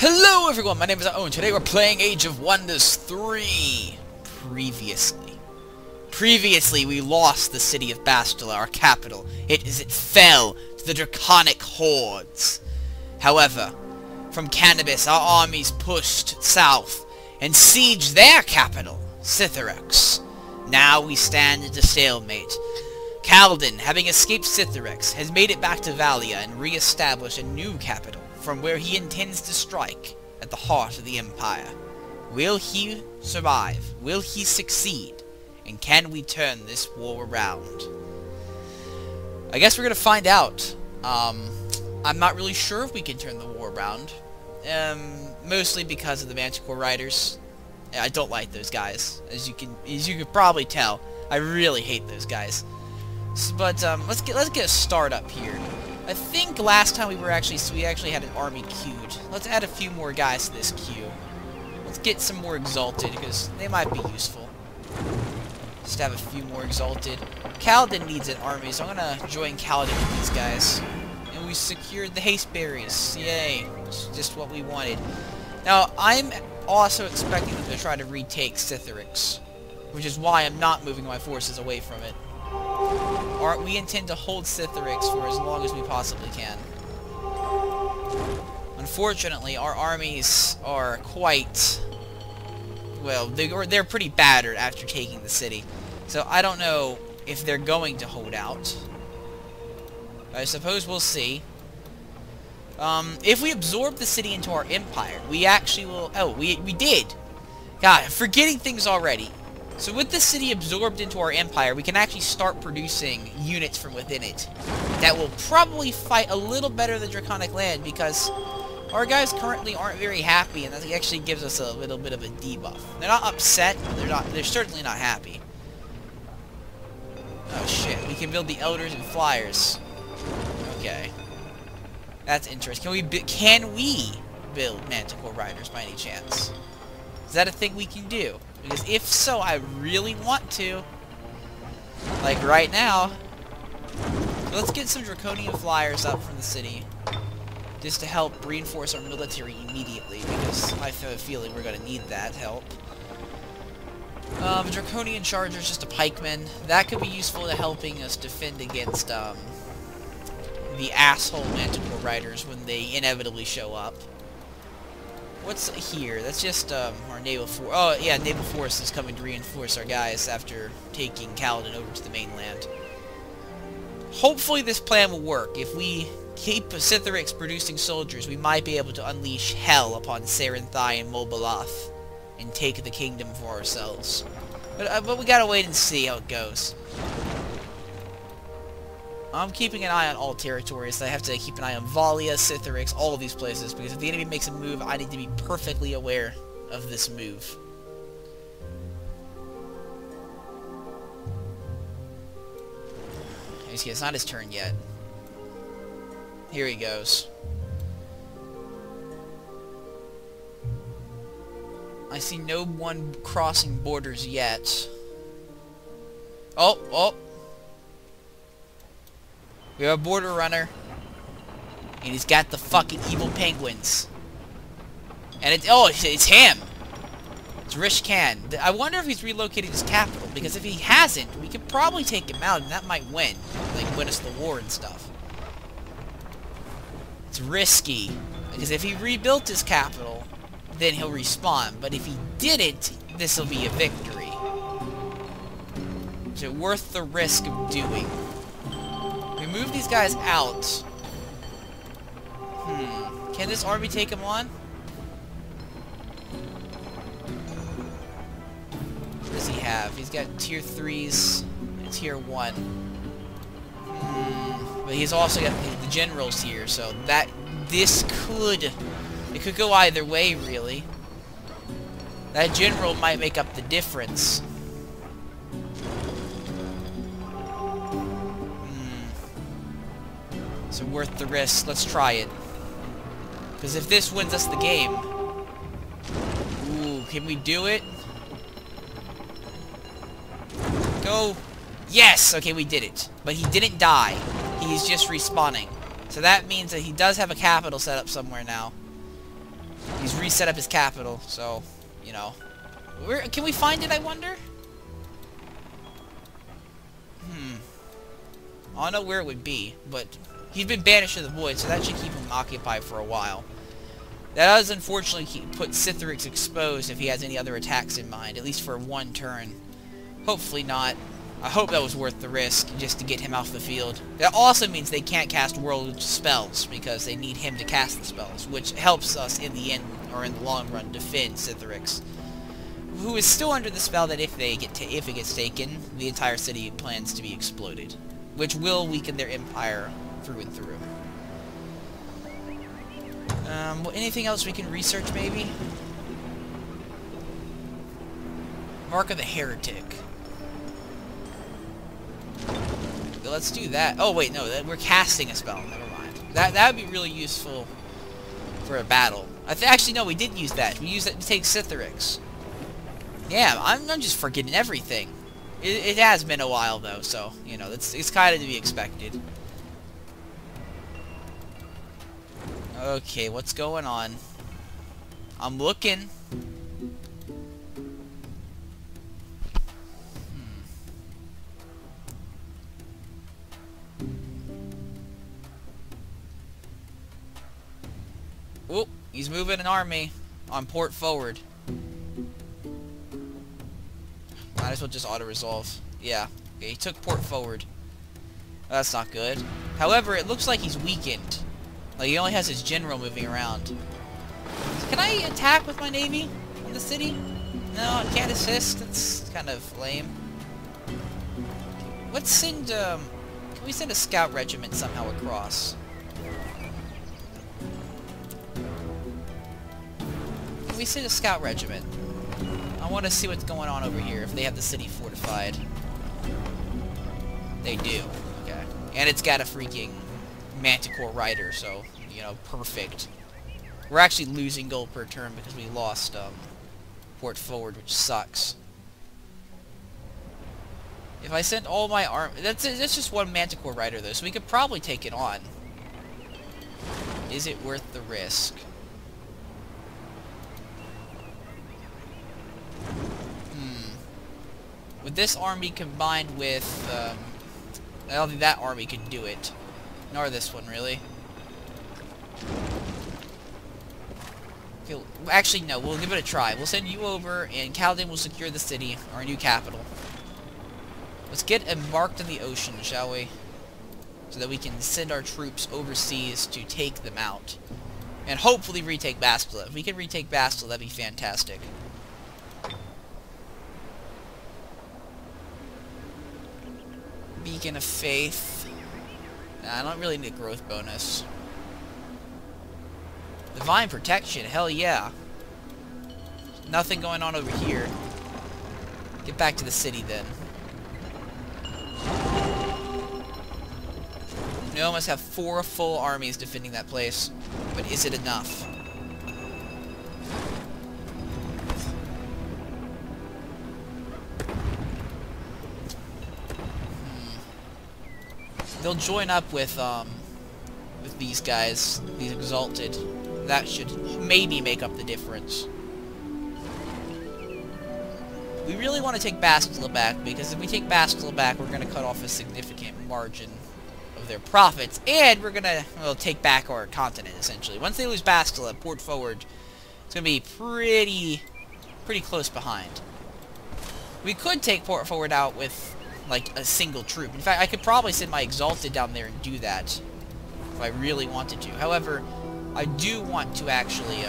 Hello everyone, my name is Owen. Today we're playing Age of Wonders 3. Previously we lost the city of Bastila, our capital. It fell to the draconic hordes. However, from Cannabis our armies pushed south and sieged their capital, Cythorex. Now we stand at a stalemate. Kalden, having escaped Cythorex, has made it back to Valia and re-established a new capital, from where he intends to strike at the heart of the Empire. Will he survive? Will he succeed? And can we turn this war around? I guess we're gonna find out. I'm not really sure if we can turn the war around. Mostly because of the Manticore Riders. I don't like those guys. As you can probably tell, I really hate those guys. But let's get a start up here. I think last time we actually had an army queued. Let's add a few more guys to this queue. Let's get some more exalted because they might be useful. Just have a few more exalted. Kalden needs an army, so I'm gonna join Kalden with these guys. And we secured the haste berries. Yay! It's just what we wanted. Now I'm also expecting them to try to retake Cythorex, which is why I'm not moving my forces away from it. We intend to hold Cythorex for as long as we possibly can. Unfortunately, our armies are quite... well, they're pretty battered after taking the city. So I don't know if they're going to hold out. I suppose we'll see. If we absorb the city into our empire, we actually will... oh, we did! God, I'm forgetting things already. So with the city absorbed into our empire, we can actually start producing units from within it that will probably fight a little better than Draconic Land, because our guys currently aren't very happy, and that actually gives us a little bit of a debuff. They're not upset, they're certainly not happy. Oh shit, we can build the Elders and Flyers. Okay. That's interesting. Can we build Manticore Riders by any chance? Is that a thing we can do? Because if so, I really want to. Like right now. Let's get some Draconian Flyers up from the city. Just to help reinforce our military immediately. Because I have a feeling we're going to need that help. Draconian Chargers, just a pikeman. That could be useful to helping us defend against the asshole Manticore Riders when they inevitably show up. What's here? That's just our naval force. Oh yeah, naval force is coming to reinforce our guys after taking Kalden over to the mainland. Hopefully this plan will work. If we keep Cythorex producing soldiers, we might be able to unleash hell upon Cerrin and Mobalath and take the kingdom for ourselves. But we gotta wait and see how it goes. I'm keeping an eye on all territories. I have to keep an eye on Valia, Cythorex, all of these places, because if the enemy makes a move, I need to be perfectly aware of this move. It's not his turn yet. Here he goes. I see no one crossing borders yet. Oh! We have a border runner. And he's got the fucking evil penguins. And it's him! It's Rishkan. I wonder if he's relocated his capital, because if he hasn't, we could probably take him out, and that might win. Like, win us the war and stuff. It's risky, because if he rebuilt his capital, then he'll respawn. But if he didn't, this'll be a victory. Is it worth the risk of doing? We move these guys out. Can this army take them on? What does he have? He's got tier 3s and tier 1. But he's also got the generals here, so it could go either way, really. That general might make up the difference. So worth the risk. Let's try it. Because if this wins us the game... ooh, can we do it? Go! Yes! Okay, we did it. But he didn't die. He's just respawning. So that means that he does have a capital set up somewhere now. He's reset up his capital, so, you know. Can we find it, I wonder? I don't know where it would be, but he's been banished to the void, so that should keep him occupied for a while. That does unfortunately put Cithrix exposed if he has any other attacks in mind, at least for one turn. Hopefully not. I hope that was worth the risk, just to get him off the field. That also means they can't cast world spells, because they need him to cast the spells, which helps us in the end, or in the long run, defend Cithrix, who is still under the spell that if it gets taken, the entire city plans to be exploded, which will weaken their empire through and through. Anything else we can research, maybe? Mark of the Heretic. Let's do that. Oh, wait, no, we're casting a spell. Never mind. That would be really useful for a battle. Actually, no, we did use that. We used that to take Cithrix. Yeah, I'm just forgetting everything. It has been a while, though, so, you know, it's kind of to be expected. Okay, what's going on? I'm looking. Oh, he's moving an army on port forward. Might as well just auto-resolve. Yeah. Okay, he took port forward. That's not good. However, it looks like he's weakened. Like, he only has his general moving around. Can I attack with my navy in the city? No, I can't assist. That's kind of lame. Let's send, can we send a scout regiment somehow across? Can we send a scout regiment? I want to see what's going on over here, if they have the city fortified. They do. Okay. And it's got a freaking Manticore Rider, so, you know, perfect. We're actually losing gold per turn because we lost, port forward, which sucks. If I sent all my that's just one Manticore Rider, though, so we could probably take it on. Is it worth the risk? With this army combined with, I don't think that army could do it. Nor this one, really. Okay, actually, no, we'll give it a try. We'll send you over, and Kalden will secure the city, our new capital. Let's get embarked in the ocean, shall we? So that we can send our troops overseas to take them out. And hopefully retake Bastila. If we can retake Bastila, that'd be fantastic. Beacon of Faith. Nah, I don't really need a growth bonus. Divine Protection, hell yeah. Nothing going on over here. Get back to the city then. We almost have 4 full armies defending that place. But is it enough? They'll join up with these guys, these Exalted. That should maybe make up the difference. We really want to take Bastila back, because if we take Bastila back, we're going to cut off a significant margin of their profits, and we're going to, well, take back our continent, essentially. Once they lose Bastila, port forward, it's going to be pretty close behind. We could take port forward out with, like, a single troop. In fact, I could probably send my Exalted down there and do that if I really wanted to. However, I do want to actually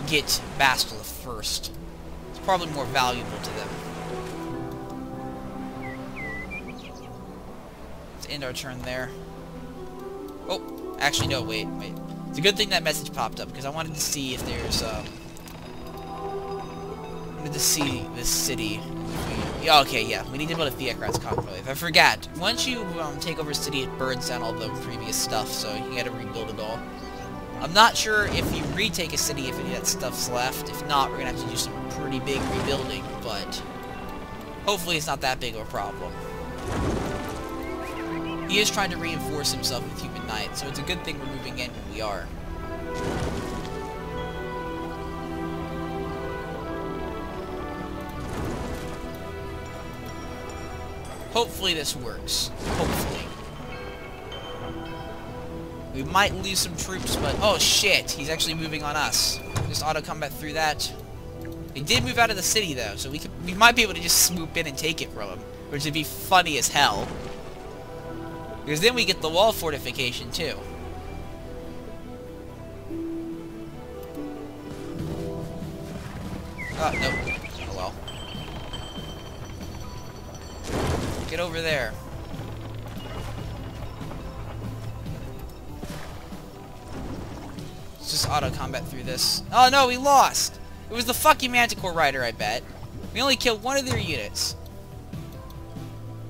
get Bastila first. It's probably more valuable to them. Let's end our turn there. Oh, actually, no, wait. It's a good thing that message popped up, because I wanted to see if there's, I wanted to see this city. Yeah, okay, yeah. We need to build a Theocrat's Conclave. I forgot. Once you take over a city, it burns down all the previous stuff, so you gotta rebuild it all. I'm not sure if you retake a city if any of that stuff's left. If not, we're gonna have to do some pretty big rebuilding, but hopefully it's not that big of a problem. He is trying to reinforce himself with Human Knight, so it's a good thing we're moving in when we are. Hopefully this works. Hopefully. We might lose some troops, but... Oh, shit! He's actually moving on us. Just auto-combat through that. He did move out of the city, though, so we might be able to just swoop in and take it from him. Which would be funny as hell. Because then we get the wall fortification, too. Oh, nope. Oh, well. Get over there. Let's just auto-combat through this. Oh, no, we lost! It was the fucking Manticore Rider, I bet. We only killed one of their units.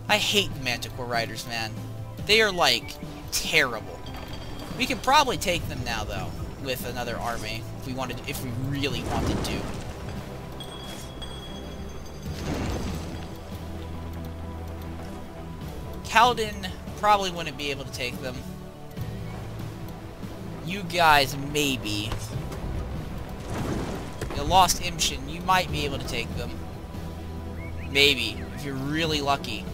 I hate the Manticore Riders, man. They are, like, terrible. We could probably take them now, though, with another army, if we really wanted to. Kalden probably wouldn't be able to take them. You guys, maybe. You lost Imshin, you might be able to take them. Maybe, if you're really lucky.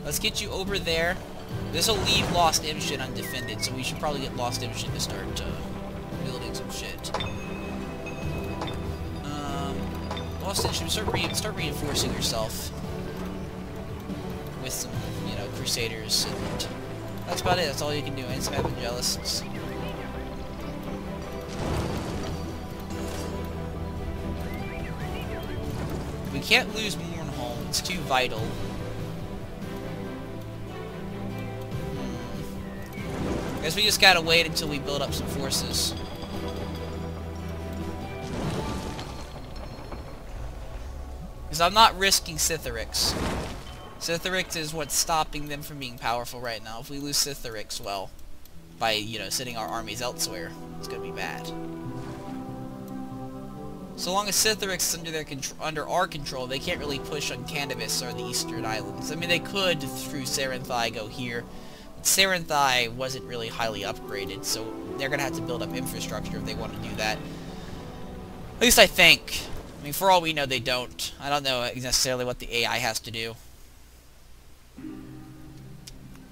Let's get you over there. This'll leave Lost Imshin undefended, so we should probably get Lost Imshin to start building some shit. Lost Imshin, start reinforcing yourself with some, you know, Crusaders, and that's about it. That's all you can do, and some Evangelists. We can't lose Mournholm. It's too vital. Guess we just gotta wait until we build up some forces. Because I'm not risking Scytherix. Scytherix is what's stopping them from being powerful right now. If we lose Scytherix, well, by, you know, sending our armies elsewhere, it's gonna be bad. So long as Scytherix is under our control, they can't really push on Cannabis or the Eastern Islands. I mean, they could, through Cerrin, go here. Cerrin wasn't really highly upgraded, so they're going to have to build up infrastructure if they want to do that. At least I think. I mean, for all we know, they don't. I don't know necessarily what the AI has to do.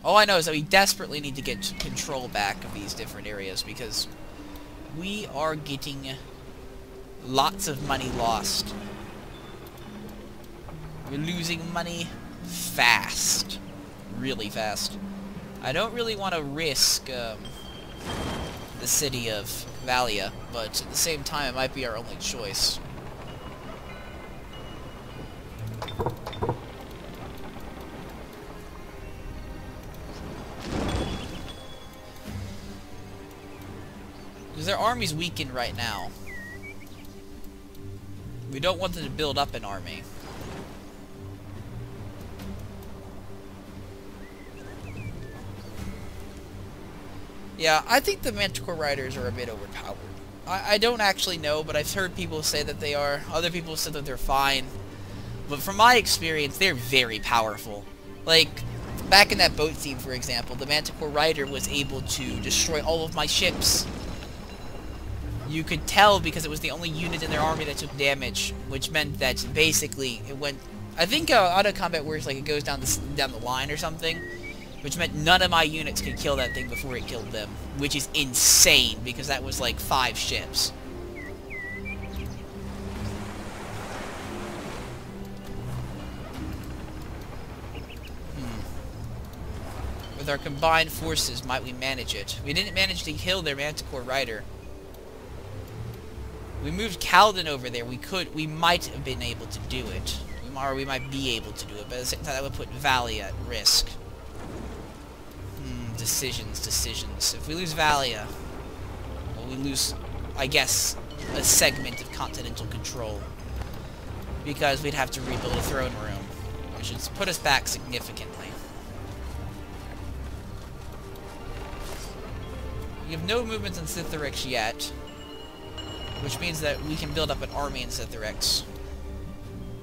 All I know is that we desperately need to get control back of these different areas, because we are getting lots of money lost. We're losing money fast. Really fast. I don't really want to risk the city of Valia, but at the same time it might be our only choice. Because their army's weakened right now. We don't want them to build up an army. Yeah, I think the Manticore Riders are a bit overpowered. I don't actually know, but I've heard people say that they are. Other people said that they're fine. But from my experience, they're very powerful. Like, back in that boat scene, for example, the Manticore Rider was able to destroy all of my ships. You could tell because it was the only unit in their army that took damage, which meant that basically it went... I think auto combat works like it goes down the line or something, which meant none of my units could kill that thing before it killed them, which is insane because that was like 5 ships. With our combined forces, might we manage it? We didn't manage to kill their Manticore Rider. We moved Kalden over there. We might have been able to do it. Or we might be able to do it, but at the same time that would put Valia at risk. Decisions. If we lose Valia, well, we lose, I guess, a segment of continental control. Because we'd have to rebuild a throne room, which would put us back significantly. We have no movements in Scytherix yet, which means that we can build up an army in Scytherix,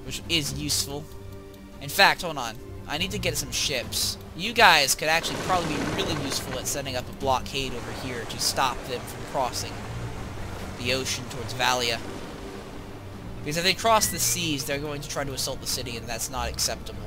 which is useful. In fact, hold on. I need to get some ships. You guys could actually probably be really useful at setting up a blockade over here to stop them from crossing the ocean towards Valia. Because if they cross the seas, they're going to try to assault the city, and that's not acceptable.